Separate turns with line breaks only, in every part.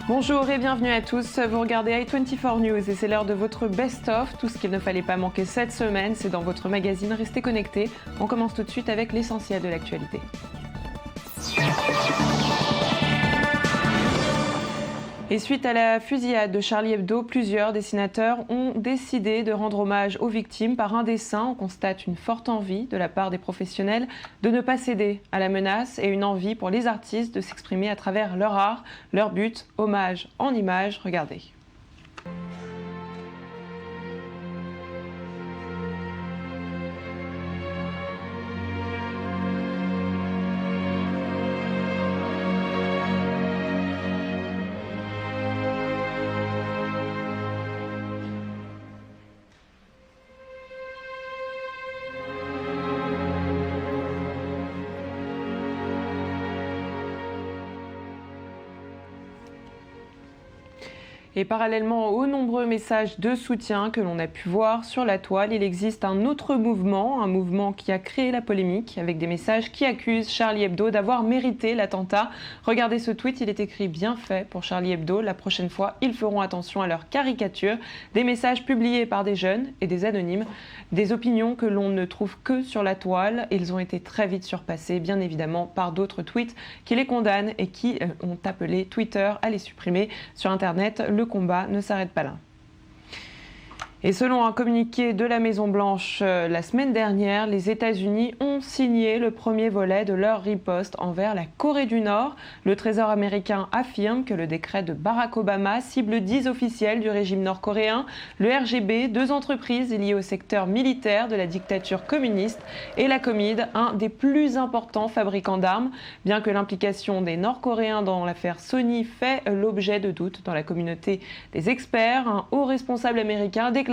Bonjour et bienvenue à tous, vous regardez i24 News et c'est l'heure de votre best-of. Tout ce qu'il ne fallait pas manquer cette semaine, c'est dans votre magazine, restez connectés. On commence tout de suite avec l'essentiel de l'actualité. Et suite à la fusillade de Charlie Hebdo, plusieurs dessinateurs ont décidé de rendre hommage aux victimes par un dessin. On constate une forte envie de la part des professionnels de ne pas céder à la menace et une envie pour les artistes de s'exprimer à travers leur art, leur but, hommage en images. Regardez. Et parallèlement aux nombreux messages de soutien que l'on a pu voir sur la toile, il existe un autre mouvement, un mouvement qui a créé la polémique avec des messages qui accusent Charlie Hebdo d'avoir mérité l'attentat. Regardez ce tweet, il est écrit « Bien fait pour Charlie Hebdo, la prochaine fois, ils feront attention à leurs caricatures ». Des messages publiés par des jeunes et des anonymes, des opinions que l'on ne trouve que sur la toile. Ils ont été très vite surpassés, bien évidemment, par d'autres tweets qui les condamnent et qui ont appelé Twitter à les supprimer sur Internet. Le combat ne s'arrête pas là. Et selon un communiqué de la Maison-Blanche la semaine dernière, les États-Unis ont signé le premier volet de leur riposte envers la Corée du Nord. Le Trésor américain affirme que le décret de Barack Obama cible 10 officiels du régime nord-coréen, le RGB, 2 entreprises liées au secteur militaire de la dictature communiste et la Comid, un des plus importants fabricants d'armes. Bien que l'implication des Nord-Coréens dans l'affaire Sony fait l'objet de doutes dans la communauté des experts, un haut responsable américain a déclaré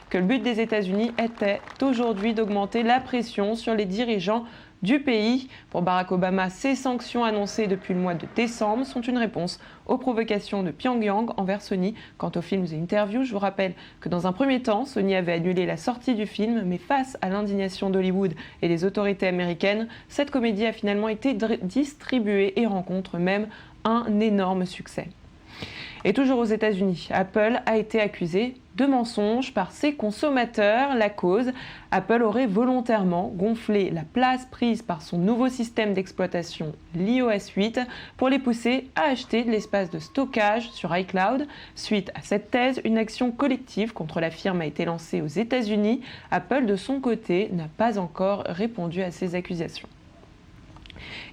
que le but des États-Unis était aujourd'hui d'augmenter la pression sur les dirigeants du pays. Pour Barack Obama, ces sanctions annoncées depuis le mois de décembre sont une réponse aux provocations de Pyongyang envers Sony. Quant aux films et interviews, je vous rappelle que dans un premier temps, Sony avait annulé la sortie du film, mais face à l'indignation d'Hollywood et des autorités américaines, cette comédie a finalement été distribuée et rencontre même un énorme succès. Et toujours aux États-Unis, Apple a été accusé de mensonges par ses consommateurs. La cause, Apple aurait volontairement gonflé la place prise par son nouveau système d'exploitation, l'iOS 8, pour les pousser à acheter de l'espace de stockage sur iCloud. Suite à cette thèse, une action collective contre la firme a été lancée aux États-Unis. Apple, de son côté, n'a pas encore répondu à ces accusations.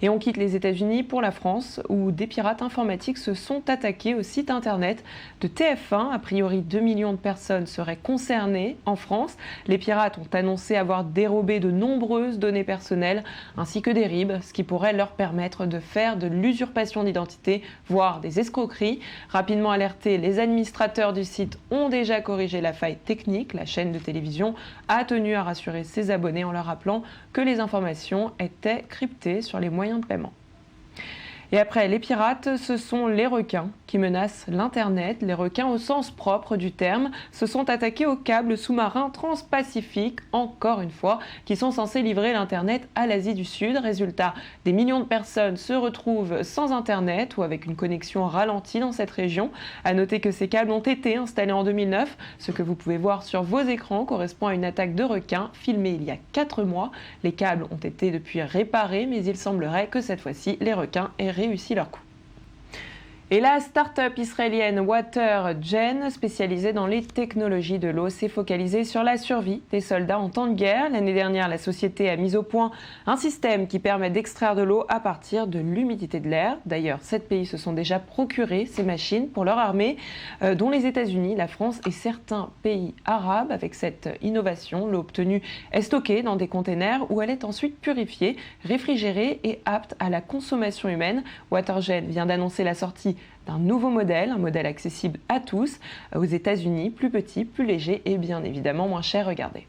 Et on quitte les États-Unis pour la France, où des pirates informatiques se sont attaqués au site internet de TF1. A priori, 2 millions de personnes seraient concernées en France. Les pirates ont annoncé avoir dérobé de nombreuses données personnelles, ainsi que des RIB, ce qui pourrait leur permettre de faire de l'usurpation d'identité, voire des escroqueries. Rapidement alertés, les administrateurs du site ont déjà corrigé la faille technique. La chaîne de télévision a tenu à rassurer ses abonnés en leur rappelant que les informations étaient cryptées sur les moyens de paiement. Et après les pirates, ce sont les requins qui menacent l'Internet. Les requins au sens propre du terme se sont attaqués aux câbles sous-marins transpacifiques, encore une fois, qui sont censés livrer l'Internet à l'Asie du Sud. Résultat, des millions de personnes se retrouvent sans Internet ou avec une connexion ralentie dans cette région. À noter que ces câbles ont été installés en 2009. Ce que vous pouvez voir sur vos écrans correspond à une attaque de requins filmée il y a 4 mois. Les câbles ont été depuis réparés, mais il semblerait que cette fois-ci, les requins aient réussi leur coup. Et la start-up israélienne WaterGen, spécialisée dans les technologies de l'eau, s'est focalisée sur la survie des soldats en temps de guerre. L'année dernière, la société a mis au point un système qui permet d'extraire de l'eau à partir de l'humidité de l'air. D'ailleurs, 7 pays se sont déjà procurés ces machines pour leur armée, dont les États-Unis, la France et certains pays arabes. Avec cette innovation, l'eau obtenue est stockée dans des containers où elle est ensuite purifiée, réfrigérée et apte à la consommation humaine. WaterGen vient d'annoncer la sortie d'un nouveau modèle, un modèle accessible à tous, aux États-Unis, plus petit, plus léger et bien évidemment moins cher. Regardez.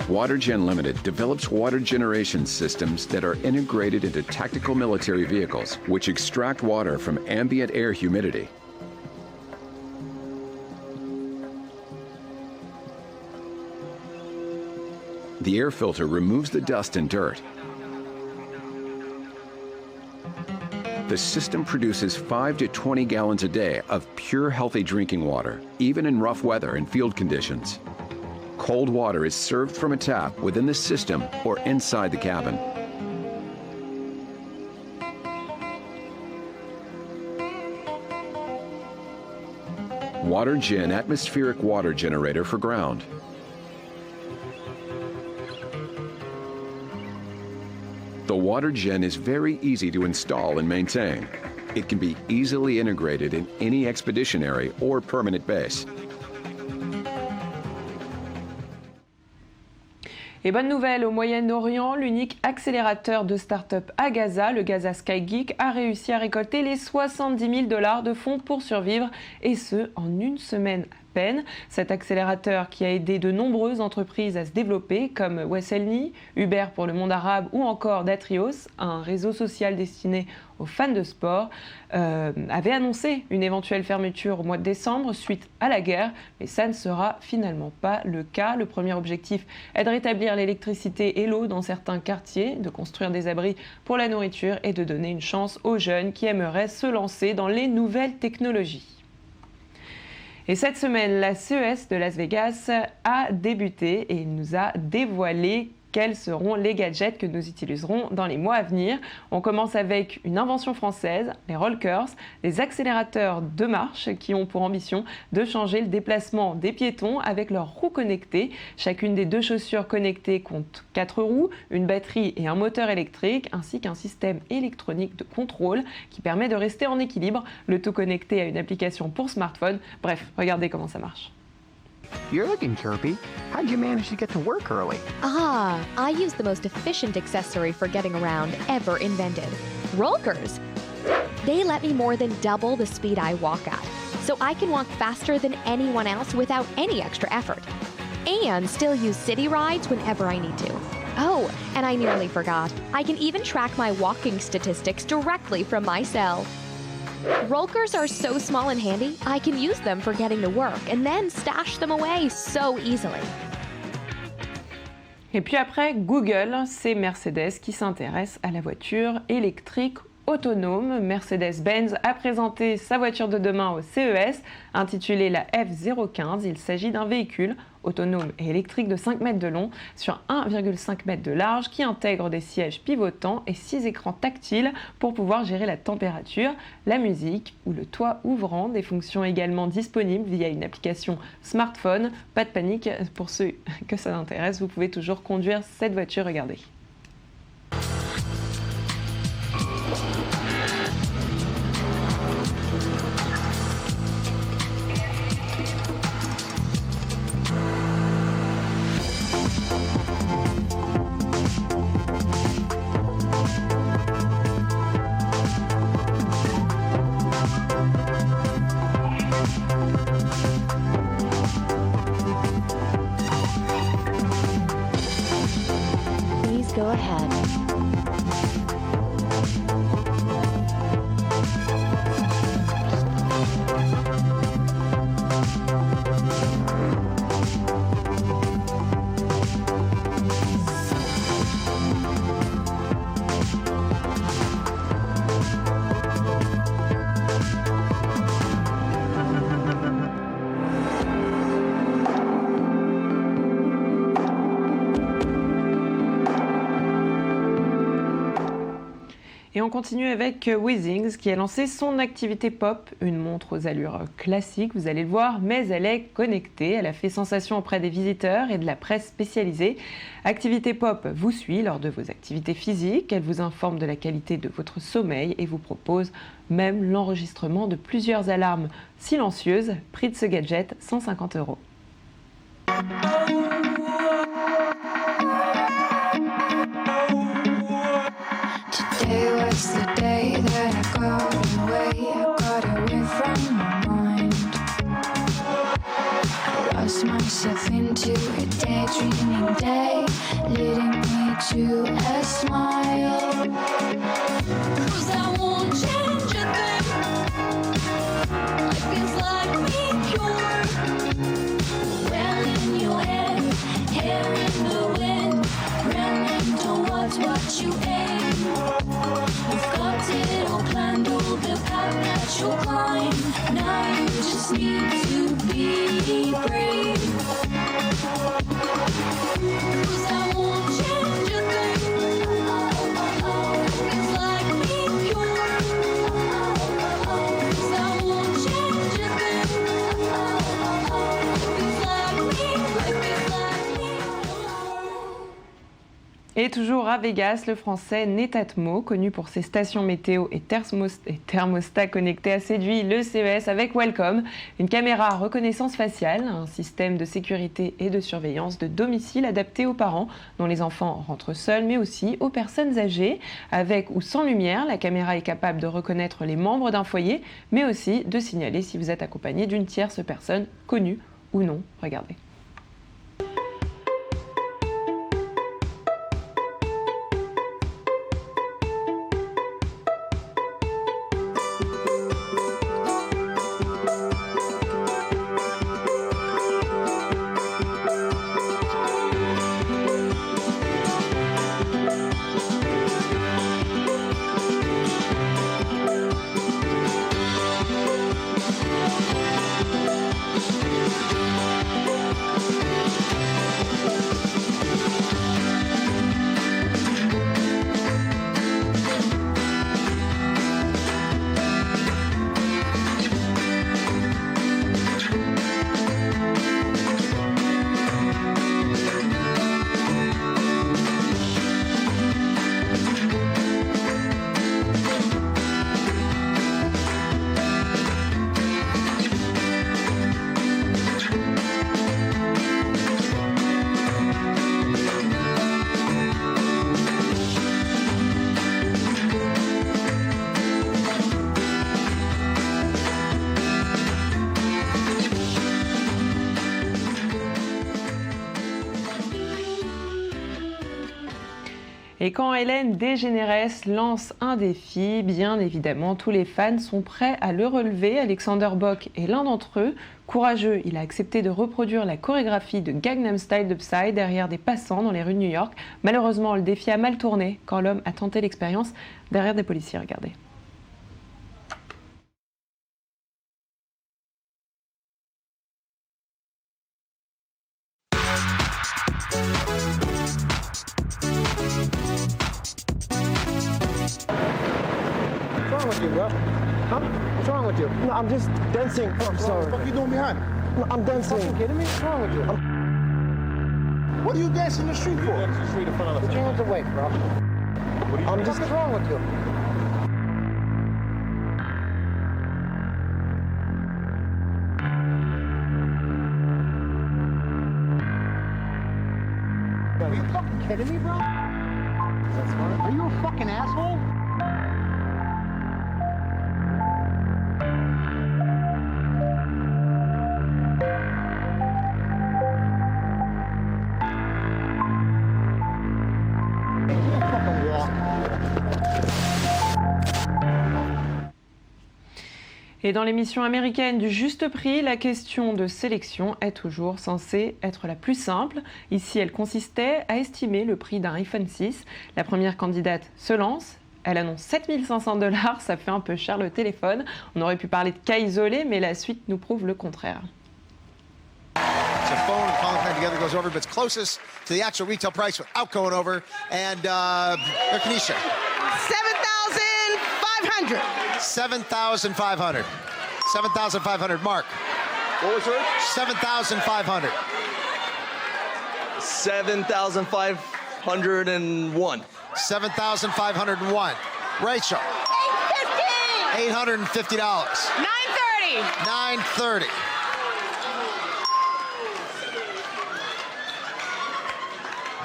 WaterGen Limited develops water generation systems that are integrated into tactical military vehicles, which extract water from ambient air humidity. The air filter removes the dust and dirt. the system produces 5 to 20 gallons a day of pure, healthy drinking water, even in rough weather and field conditions. Cold water is served from a tap within the system or inside the cabin. WaterGen atmospheric water generator for ground. The WaterGen is very easy to install and maintain. It can be easily integrated in any expeditionary or permanent base.
Et bonne nouvelle, au Moyen-Orient, l'unique accélérateur de start-up à Gaza, le Gaza Sky Geek, a réussi à récolter les $70 000 de fonds pour survivre, et ce, en une semaine à peine. Cet accélérateur qui a aidé de nombreuses entreprises à se développer, comme Wesselny, Uber pour le monde arabe ou encore Datrios, un réseau social destiné aux fans de sport, avait annoncé une éventuelle fermeture au mois de décembre suite à la guerre, mais ça ne sera finalement pas le cas. Le premier objectif est de rétablir l'électricité et l'eau dans certains quartiers, de construire des abris pour la nourriture et de donner une chance aux jeunes qui aimeraient se lancer dans les nouvelles technologies. Et cette semaine, la CES de Las Vegas a débuté et il nous a dévoilé quels seront les gadgets que nous utiliserons dans les mois à venir. On commence avec une invention française, les rollers, des accélérateurs de marche qui ont pour ambition de changer le déplacement des piétons avec leurs roues connectées. Chacune des deux chaussures connectées compte 4 roues, une batterie et un moteur électrique, ainsi qu'un système électronique de contrôle qui permet de rester en équilibre, le tout connecté à une application pour smartphone. Bref, regardez comment ça marche.
You're looking chirpy. How'd you manage to get to work early?
I use the most efficient accessory for getting around ever invented. Rollers. They let me more than double the speed I walk at, so I can walk faster than anyone else without any extra effort. And still use city rides whenever I need to. Oh, and I nearly forgot. I can even track my walking statistics directly from my cell. Rollers are so small and handy, I can use them for getting to work and then stash them away so easily.
Et puis après Google, c'est Mercedes qui s'intéresse à la voiture électrique autonome. Mercedes-Benz a présenté sa voiture de demain au CES, intitulée la F015. Il s'agit d'un véhicule autonome et électrique de 5 mètres de long sur 1,5 m de large qui intègre des sièges pivotants et 6 écrans tactiles pour pouvoir gérer la température, la musique ou le toit ouvrant. Des fonctions également disponibles via une application smartphone. Pas de panique, pour ceux que ça intéresse, vous pouvez toujours conduire cette voiture, regardez.
Please go ahead.
Et on continue avec Weezings qui a lancé son activité pop, une montre aux allures classiques, vous allez le voir, mais elle est connectée. Elle a fait sensation auprès des visiteurs et de la presse spécialisée. Activité pop vous suit lors de vos activités physiques, elle vous informe de la qualité de votre sommeil et vous propose même l'enregistrement de plusieurs alarmes silencieuses. Prix de ce gadget, 150 €.
Today was the day that I got away from my mind. I lost myself into a daydreaming day, leading me to a smile. 'Cause I won't change a thing. Life feels like me pure. Well in your head, hair in the wind, running towards what you aim. You've got it all planned, all the path that you'll climb. Now you just need to be brave. 'Cause I won't change a thing. It's like me, pure. 'Cause I won't change a thing. It's like me, pure.
Et toujours à Vegas, le français Netatmo, connu pour ses stations météo et thermostats connectés, a séduit le CES avec Welcome, une caméra à reconnaissance faciale, un système de sécurité et de surveillance de domicile adapté aux parents dont les enfants rentrent seuls, mais aussi aux personnes âgées. Avec ou sans lumière, la caméra est capable de reconnaître les membres d'un foyer, mais aussi de signaler si vous êtes accompagné d'une tierce personne, connue ou non. Regardez. Et quand Ellen DeGeneres lance un défi, bien évidemment, tous les fans sont prêts à le relever. Alexander Bock est l'un d'entre eux. Courageux, il a accepté de reproduire la chorégraphie de Gangnam Style de Psy derrière des passants dans les rues de New York. Malheureusement, le défi a mal tourné quand l'homme a tenté l'expérience derrière des policiers. Regardez.
What's wrong with you, bro? Huh? What's wrong with you? No, I'm just dancing. Oh, I'm sorry.
What are you doing behind?
No, I'm dancing. Are you kidding me? What's wrong with you?
What are you dancing in the street for?
Put your hands away, bro. I'm just... What's wrong with you? Are you fucking kidding me, bro? That's fine. Are you a fucking asshole?
Et dans l'émission américaine du Juste Prix, la question de sélection est toujours censée être la plus simple. Ici, elle consistait à estimer le prix d'un iPhone 6. La première candidate se lance. Elle annonce 7 500 $, ça fait un peu cher le téléphone. On aurait pu parler de cas isolés, mais la suite nous prouve le contraire.
The phone and calling plan together goes over, but it's closest to the actual retail price without going over. And Kanisha.
7,500.
7,500. 7,500. Mark.
What was yours?
7,500.
7,501.
7,501. Rachel. $850.
$930.
$930.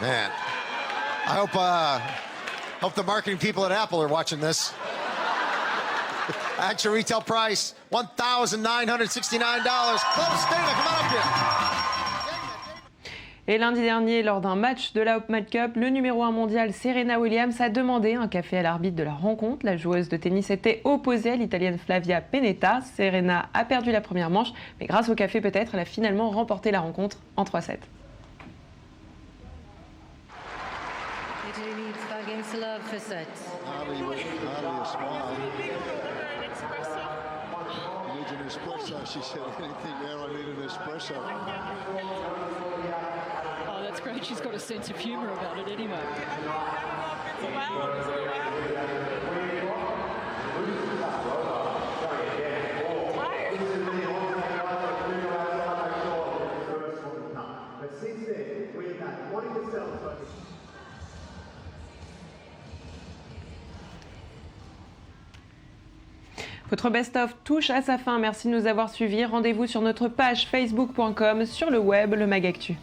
Man, I hope the marketing people at Apple are watching this. Actual retail price, $1,969. Close, Dana, come on up here.
Et lundi dernier, lors d'un match de la Hopman Cup, le numéro 1 mondial Serena Williams a demandé un café à l'arbitre de la rencontre. La joueuse de tennis était opposée à l'italienne Flavia Pennetta. Serena a perdu la première manche, mais grâce au café peut-être, elle a finalement remporté la rencontre en 3-7.
do need Skagin Salab for set.
Hardly a smile. He needs an espresso, she said. Anything there, I need an espresso.
Oh, that's great. She's got a sense of humour about it anyway.
Votre best-of touche à sa fin. Merci de nous avoir suivis. Rendez-vous sur notre page facebook.com, sur le web, le Mag Actu.